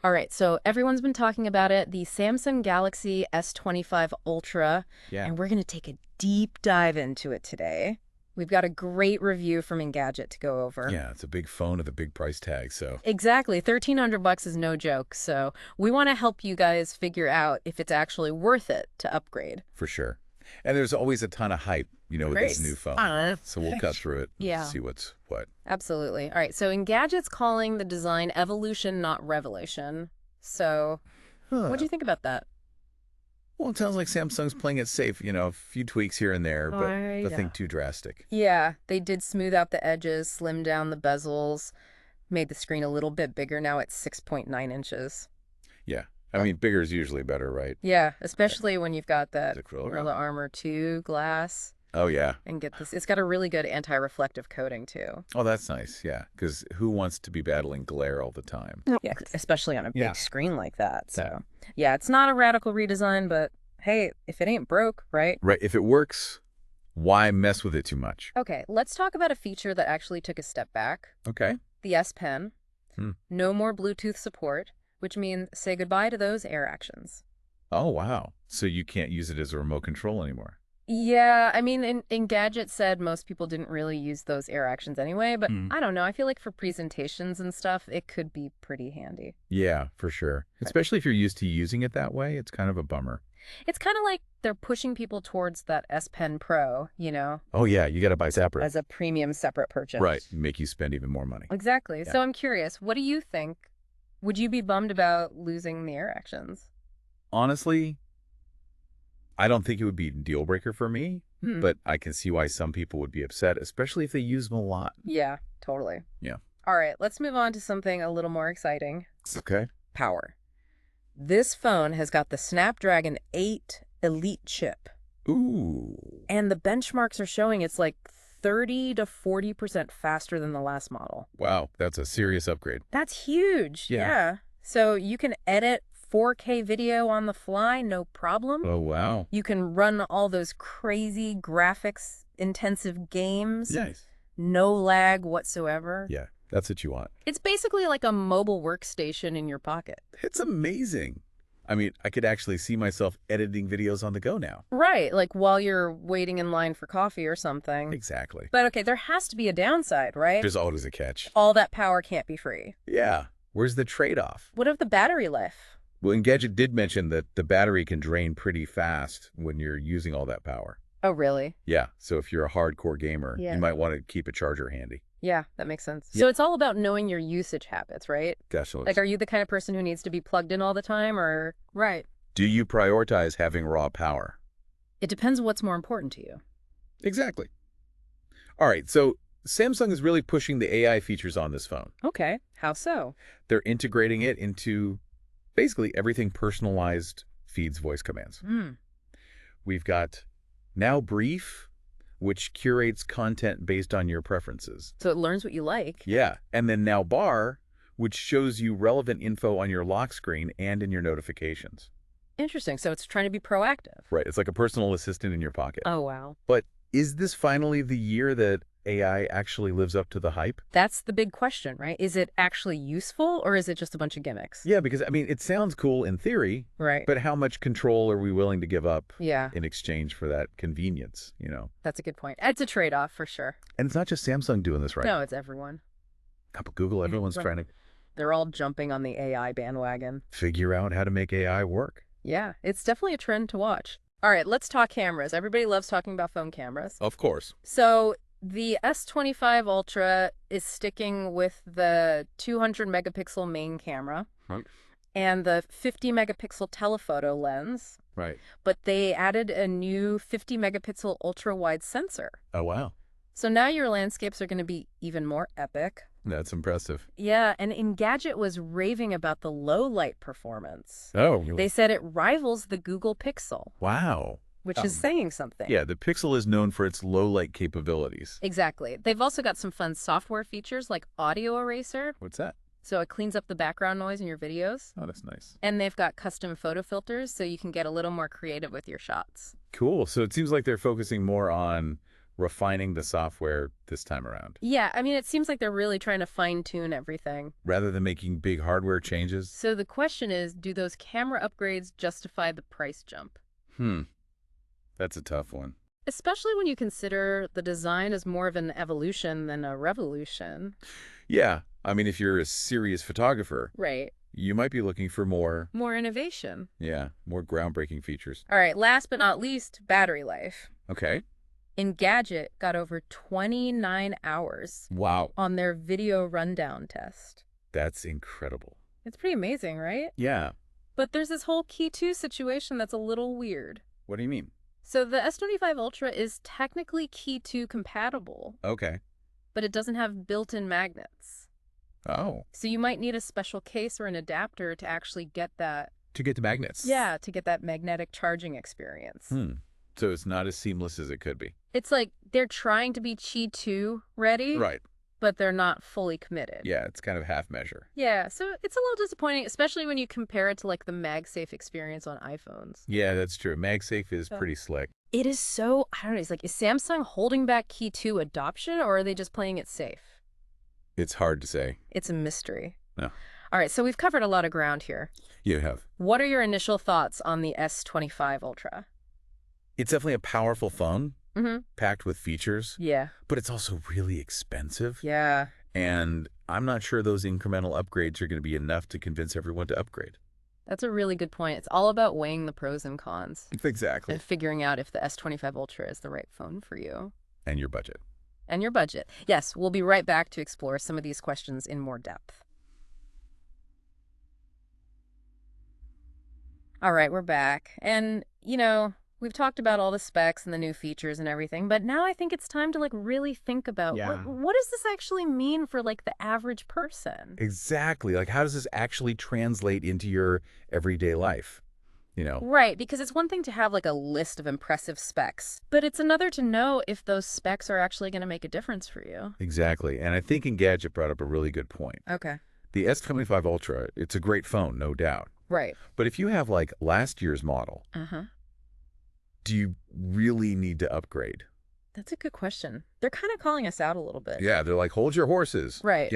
All right, so everyone's been talking about it, the Samsung Galaxy S25 Ultra, Yeah. and we're going to take a deep dive into it today. We've got a great review from Engadget to go over. Yeah, it's a big phone with a big price tag, so Exactly, 1,300 bucks is no joke, so we want to help you guys figure out if it's actually worth it to upgrade. for sure. And there's always a ton of hype, with Great. this new phone. So we'll cut through it and Yeah. see what's what. Absolutely. All right, so Engadget's calling the design evolution, not revolution. So, what do Huh. you think about that? Well, it sounds like Samsung's playing it safe, a few tweaks here and there, but Yeah. nothing too drastic. Yeah, they did smooth out the edges, slim down the bezels, made the screen a little bit bigger. Now it's 6.9 inches. Yeah. I mean, bigger is usually better, right? Yeah, especially when you've got that It's acrylic. Gorilla Armor 2 glass. Oh, yeah. And get this, it's got a really good anti-reflective coating too. Oh, that's nice. Yeah. Because who wants to be battling glare all the time? Yeah, especially on a big Yeah. screen like that. So, yeah, it's not a radical redesign, but hey, if it ain't broke, right? Right. If it works, why mess with it too much? Okay, let's talk about a feature that actually took a step back. Okay. The S Pen. Hmm. No more Bluetooth support, which means say goodbye to those air actions. Oh, wow. So you can't use it as a remote control anymore. Yeah, I mean, Engadget said most people didn't really use those air actions anyway, but I don't know. I feel like for presentations and stuff, it could be pretty handy. Yeah, for sure. Especially if you're used to using it that way, it's kind of a bummer. It's kind of like they're pushing people towards that S Pen Pro, Oh, yeah, you got to buy separate. as a premium separate purchase. Right. Make you spend even more money. Exactly. Yeah. So I'm curious, what do you think? Would you be bummed about losing the air actions? Honestly, I don't think it would be a deal breaker for me, Hmm. but I can see why some people would be upset, especially if they use them a lot. Yeah, totally. Yeah. All right, let's move on to something a little more exciting. Okay. Power. This phone has got the Snapdragon 8 Elite chip, Ooh. and the benchmarks are showing it's like 30 to 40% faster than the last model. Wow, that's a serious upgrade. That's huge. Yeah. So you can edit 4K video on the fly, no problem. Oh, wow. You can run all those crazy graphics intensive games, Nice. no lag whatsoever. Yeah, that's what you want. It's basically like a mobile workstation in your pocket. It's amazing. I mean, I could actually see myself editing videos on the go now. Right, like while you're waiting in line for coffee or something. Exactly. But okay, there has to be a downside, right? There's always a catch. All that power can't be free. Yeah. Where's the trade-off? What of the battery life? Well, Engadget did mention that the battery can drain pretty fast when you're using all that power. Oh, really? Yeah, so if you're a hardcore gamer, Yeah. you might want to keep a charger handy. Yeah, that makes sense. Yeah. So it's all about knowing your usage habits, right? Definitely. Like, are you the kind of person who needs to be plugged in all the time or? Right. Do you prioritize having raw power? It depends what's more important to you. Exactly. All right, so Samsung is really pushing the AI features on this phone. Okay, how so? They're integrating it into basically everything personalized feeds voice commands. Hmm. We've got Now Brief, which curates content based on your preferences. So it learns what you like. Yeah, and then Now Bar, which shows you relevant info on your lock screen and in your notifications. Interesting. So it's trying to be proactive. Right, it's like a personal assistant in your pocket. Oh, wow. But is this finally the year that AI actually lives up to the hype? That's the big question, right? Is it actually useful or is it just a bunch of gimmicks? Yeah, because, I mean, it sounds cool in theory, Right. but how much control are we willing to give up Yeah, in exchange for that convenience, that's a good point. It's a trade-off for sure. And it's not just Samsung doing this, right? No, it's everyone. Up at Google, everyone's Right. trying to They're all jumping on the AI bandwagon. figure out how to make AI work. Yeah, it's definitely a trend to watch. All right, let's talk cameras. Everybody loves talking about phone cameras. Of course. So the S25 Ultra is sticking with the 200 megapixel main camera Right. and the 50 megapixel telephoto lens, Right. but they added a new 50 megapixel ultra wide sensor. Oh, wow. So now your landscapes are going to be even more epic. That's impressive. Yeah, and Engadget was raving about the low light performance. Oh, really? They said it rivals the Google Pixel, Wow. which is saying something. Yeah, the Pixel is known for its low light capabilities. Exactly. They've also got some fun software features like audio eraser, What's that? so it cleans up the background noise in your videos. Oh, that's nice. And they've got custom photo filters, so you can get a little more creative with your shots. Cool. So it seems like they're focusing more on refining the software this time around. Yeah, I mean, it seems like they're really trying to fine-tune everything. Rather than making big hardware changes? So the question is, do those camera upgrades justify the price jump? That's a tough one. Especially when you consider the design as more of an evolution than a revolution. Yeah, I mean, if you're a serious photographer, Right. you might be looking for more, More innovation. more groundbreaking features. All right, last but not least, battery life. Okay. Engadget got over 29 hours Wow. on their video rundown test. That's incredible. It's pretty amazing, right? Yeah. But there's this whole Key 2 situation that's a little weird. What do you mean? So the S25 Ultra is technically Key 2 compatible, Okay. but it doesn't have built-in magnets. Oh. So you might need a special case or an adapter to actually get that. To get the magnets. Yeah, to get that magnetic charging experience. So it's not as seamless as it could be. It's like they're trying to be Qi 2 ready, Right. but they're not fully committed. Yeah, it's kind of half measure. Yeah, so it's a little disappointing, especially when you compare it to like the MagSafe experience on iPhones. Yeah, that's true. MagSafe is pretty slick. It is so, I don't know, it's like, is Samsung holding back Key 2 adoption, or are they just playing it safe? It's hard to say. It's a mystery. No. All right, so we've covered a lot of ground here. You have. What are your initial thoughts on the S25 Ultra? It's definitely a powerful phone, Mm-hmm. packed with features, Yeah. but it's also really expensive. Yeah. And I'm not sure those incremental upgrades are going to be enough to convince everyone to upgrade. That's a really good point. It's all about weighing the pros and cons Exactly. and figuring out if the S25 Ultra is the right phone for you. And your budget. And your budget. Yes, we'll be right back to explore some of these questions in more depth. All right, we're back. And, we've talked about all the specs and the new features and everything, but now I think it's time to really think about what does this actually mean for the average person? Exactly. How does this actually translate into your everyday life? Right, because it's one thing to have a list of impressive specs, but it's another to know if those specs are actually going to make a difference for you. Exactly. And I think Engadget brought up a really good point. Okay. The S25 Ultra, it's a great phone, no doubt. Right. But if you have last year's model, do you really need to upgrade? That's a good question. They're kind of calling us out a little bit. Yeah, they're like, hold your horses. Right.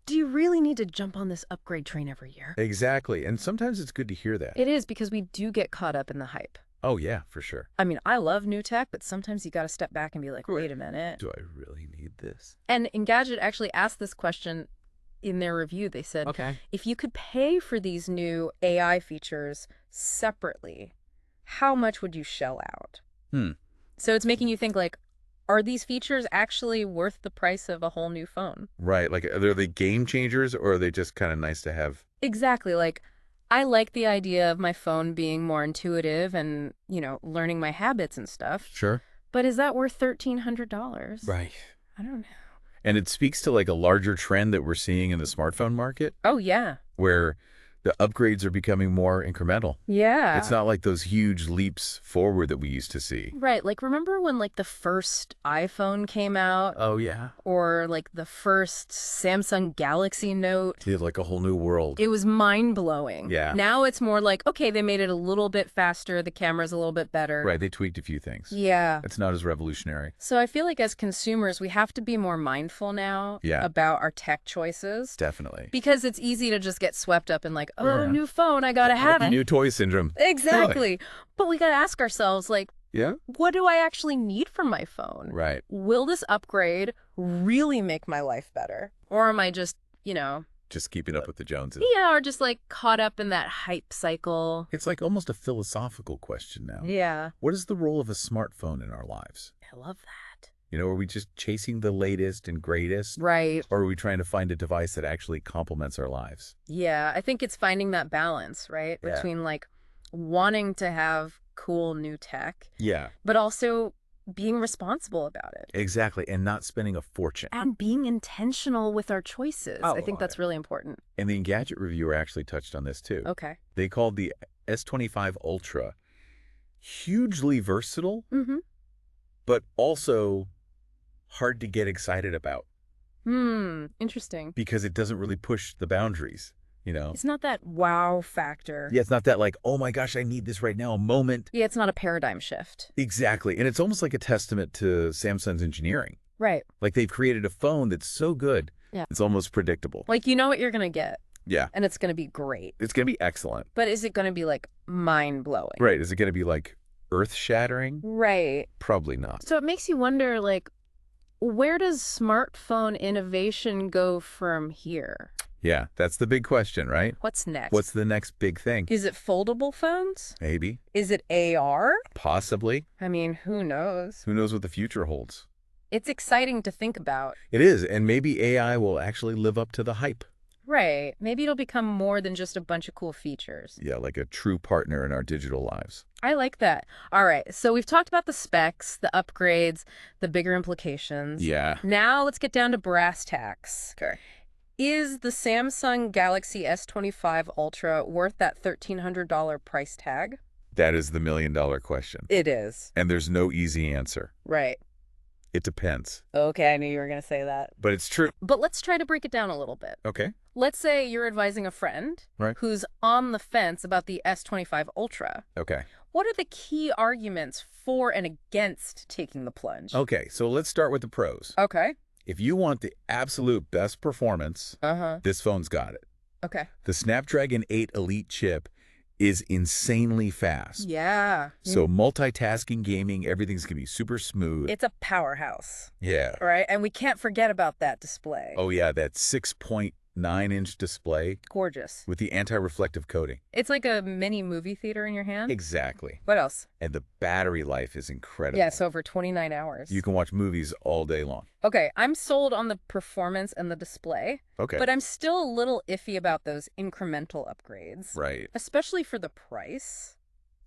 Do you really need to jump on this upgrade train every year? Exactly. And sometimes it's good to hear that. It is, because we do get caught up in the hype. Oh, yeah, for sure. I mean, I love new tech, but sometimes you got to step back and be like, wait a minute. Do I really need this? And Engadget actually asked this question in their review. They said, if you could pay for these new AI features separately, how much would you shell out? So it's making you think are these features actually worth the price of a whole new phone? Right. Are they game changers, or are they just kind of nice to have? Exactly. I like the idea of my phone being more intuitive and, learning my habits and stuff. Sure. But is that worth $1,300? Right. I don't know. And it speaks to a larger trend that we're seeing in the smartphone market. Oh, yeah. Where the upgrades are becoming more incremental. Yeah. It's not like those huge leaps forward that we used to see. Right. Remember when the first iPhone came out? Oh, yeah. Or the first Samsung Galaxy Note? It had a whole new world. It was mind-blowing. Yeah. Now it's more okay, they made it a little bit faster, the camera's a little bit better. Right, they tweaked a few things. Yeah. It's not as revolutionary. So I feel as consumers, we have to be more mindful now about our tech choices. Definitely. Because it's easy to just get swept up in new phone, I gotta have it. New toy syndrome. Exactly. But we gotta ask ourselves, yeah, what do I actually need from my phone? Right. Will this upgrade really make my life better? Or am I just, just keeping up with the Joneses? Yeah, or just caught up in that hype cycle. It's almost a philosophical question now. Yeah. What is the role of a smartphone in our lives? I love that. Are we just chasing the latest and greatest? Right. Or are we trying to find a device that actually complements our lives? Yeah, I think it's finding that balance, right? Yeah. Between wanting to have cool new tech. Yeah. But also being responsible about it. Exactly. And not spending a fortune. And being intentional with our choices. I think that's really important. And the Engadget reviewer actually touched on this too. Okay. They called the S25 Ultra hugely versatile, but also hard to get excited about. Interesting. Because it doesn't really push the boundaries. you know? It's not that wow factor. Yeah, it's not that like, oh my gosh, I need this right now, a moment. Yeah, it's not a paradigm shift. Exactly. And it's almost like a testament to Samsung's engineering. Right. Like they've created a phone that's so good, yeah, it's almost predictable. Like you know what you're going to get. Yeah. And it's going to be great. It's going to be excellent. But is it going to be like mind-blowing? Right. Is it going to be like earth-shattering? Right. Probably not. So it makes you wonder, like, where does smartphone innovation go from here? Yeah, that's the big question, right? What's next? What's the next big thing? Is it foldable phones? Maybe. Is it AR? Possibly. I mean, who knows? Who knows what the future holds? It's exciting to think about. It is, and maybe AI will actually live up to the hype. Right. Maybe it'll become more than just a bunch of cool features. Yeah, like a true partner in our digital lives. I like that. All right. So we've talked about the specs, the upgrades, the bigger implications. Yeah. Now let's get down to brass tacks. Okay. Is the Samsung Galaxy S25 Ultra worth that $1,300 price tag? That is the million-dollar question. It is. And there's no easy answer. Right. It depends. Okay, I knew you were going to say that. But it's true. But let's try to break it down a little bit. Okay. Let's say you're advising a friend who's on the fence about the S25 Ultra. Okay. What are the key arguments for and against taking the plunge? Okay, so let's start with the pros. Okay. If you want the absolute best performance, this phone's got it. Okay. The Snapdragon 8 Elite chip is insanely fast. Yeah. So multitasking, gaming, everything's going to be super smooth. It's a powerhouse. Yeah. Right? And we can't forget about that display. Oh, yeah, that 6.9-inch display. Gorgeous. With the anti-reflective coating. It's like a mini movie theater in your hand. Exactly. What else? And the battery life is incredible. Yeah, it's over 29 hours. You can watch movies all day long. Okay, I'm sold on the performance and the display. Okay. But I'm still a little iffy about those incremental upgrades. Right. Especially for the price.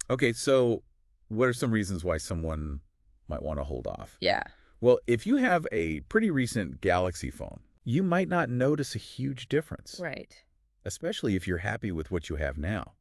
Okay, so what are some reasons why someone might want to hold off? Yeah. Well, if you have a pretty recent Galaxy phone, you might not notice a huge difference. Right. Especially if you're happy with what you have now.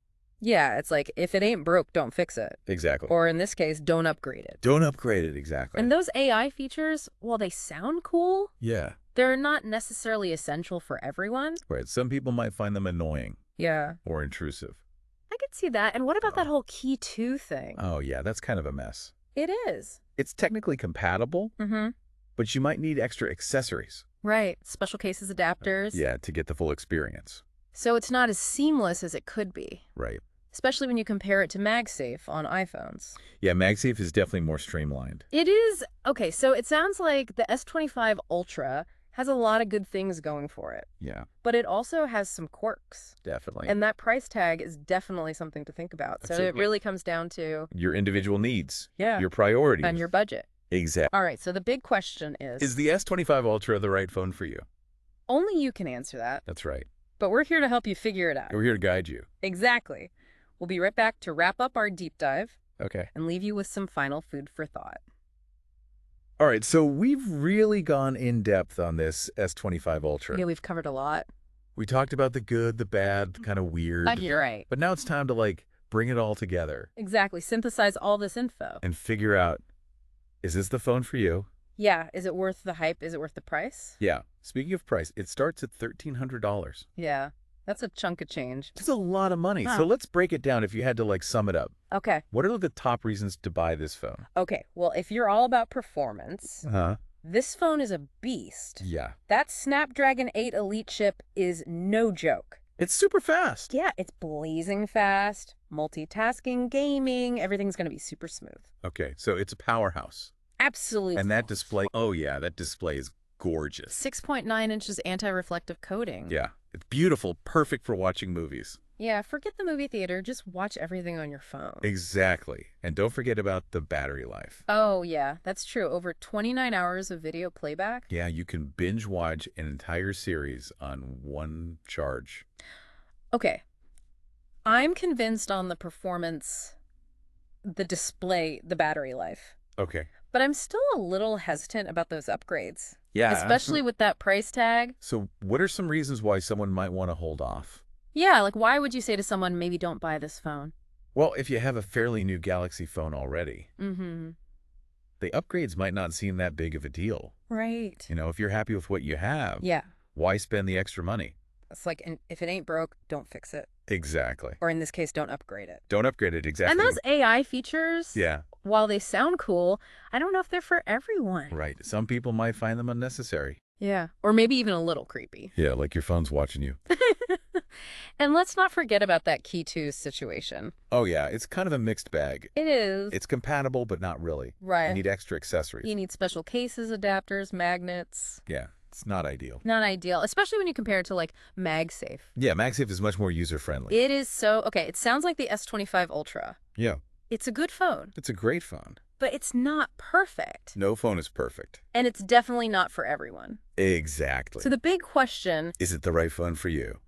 Yeah, it's like, if it ain't broke, don't fix it. Exactly. Or in this case, don't upgrade it. Don't upgrade it, exactly. And those AI features, while they sound cool, yeah, they're not necessarily essential for everyone. Right. Some people might find them annoying. Yeah. Or intrusive. I could see that. And what about that whole Key 2 thing? Oh, yeah, that's kind of a mess. It is. It's technically compatible, but you might need extra accessories. Right. Special cases adapters. Yeah, to get the full experience. So it's not as seamless as it could be. Right. Especially when you compare it to MagSafe on iPhones. Yeah, MagSafe is definitely more streamlined. It is. Okay, so it sounds like the S25 Ultra has a lot of good things going for it. Yeah. But it also has some quirks. Definitely. And that price tag is definitely something to think about. So it really comes down to your individual needs. Yeah. Your priorities. And your budget. Exactly. All right, so the big question is the S25 Ultra the right phone for you? Only you can answer that. That's right. But we're here to help you figure it out. We're here to guide you. Exactly. We'll be right back to wrap up our deep dive. Okay. And leave you with some final food for thought. All right, so we've really gone in depth on this S25 Ultra. Yeah, we've covered a lot. We talked about the good, the bad, the kind of weird. You're right. But now it's time to, like, bring it all together. Exactly. Synthesize all this info. And figure out, is this the phone for you? Yeah. Is it worth the hype? Is it worth the price? Yeah. Speaking of price, it starts at $1,300. Yeah. That's a chunk of change. That's a lot of money. So let's break it down if you had to, like, sum it up. Okay. What are the top reasons to buy this phone? Okay. Well, if you're all about performance, this phone is a beast. Yeah. That Snapdragon 8 Elite chip is no joke. It's super fast. Yeah, it's blazing fast, multitasking, gaming, everything's going to be super smooth. Okay, so it's a powerhouse. Absolutely. And that display, oh yeah, that display is gorgeous. 6.9 inches anti-reflective coating. Yeah, it's beautiful, perfect for watching movies. Yeah, forget the movie theater, just watch everything on your phone. Exactly. And don't forget about the battery life. Oh, yeah, that's true. Over 29 hours of video playback. Yeah, you can binge watch an entire series on one charge. Okay. I'm convinced on the performance, the display, the battery life. Okay. But I'm still a little hesitant about those upgrades. Yeah. Especially with that price tag. So what are some reasons why someone might want to hold off? Yeah, like why would you say to someone, maybe don't buy this phone? Well, if you have a fairly new Galaxy phone already, the upgrades might not seem that big of a deal. Right. You know, if you're happy with what you have, yeah, why spend the extra money? It's like, and if it ain't broke, don't fix it. Exactly. Or in this case, don't upgrade it. Don't upgrade it, exactly. And those AI features, yeah, while they sound cool, I don't know if they're for everyone. right. Some people might find them unnecessary. Yeah, or maybe even a little creepy. Yeah, like your phone's watching you. And let's not forget about that Key 2 situation. Oh, yeah, it's kind of a mixed bag. It is. It's compatible, but not really. Right. You need extra accessories. You need special cases, adapters, magnets. Yeah, it's not ideal. Not ideal, especially when you compare it to, like, MagSafe. Yeah, MagSafe is much more user-friendly. It is so... Okay, it sounds like the S25 Ultra. Yeah. It's a good phone. It's a great phone. But it's not perfect. No phone is perfect. And it's definitely not for everyone. Exactly. So the big question... Is it the right phone for you?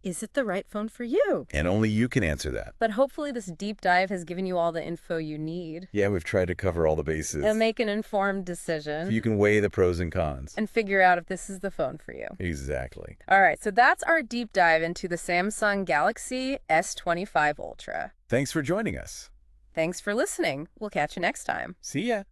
Is it the right phone for you? And only you can answer that. But hopefully this deep dive has given you all the info you need. Yeah, we've tried to cover all the bases. And make an informed decision. So you can weigh the pros and cons. And figure out if this is the phone for you. Exactly. All right, so that's our deep dive into the Samsung Galaxy S25 Ultra. Thanks for joining us. Thanks for listening. We'll catch you next time. See ya.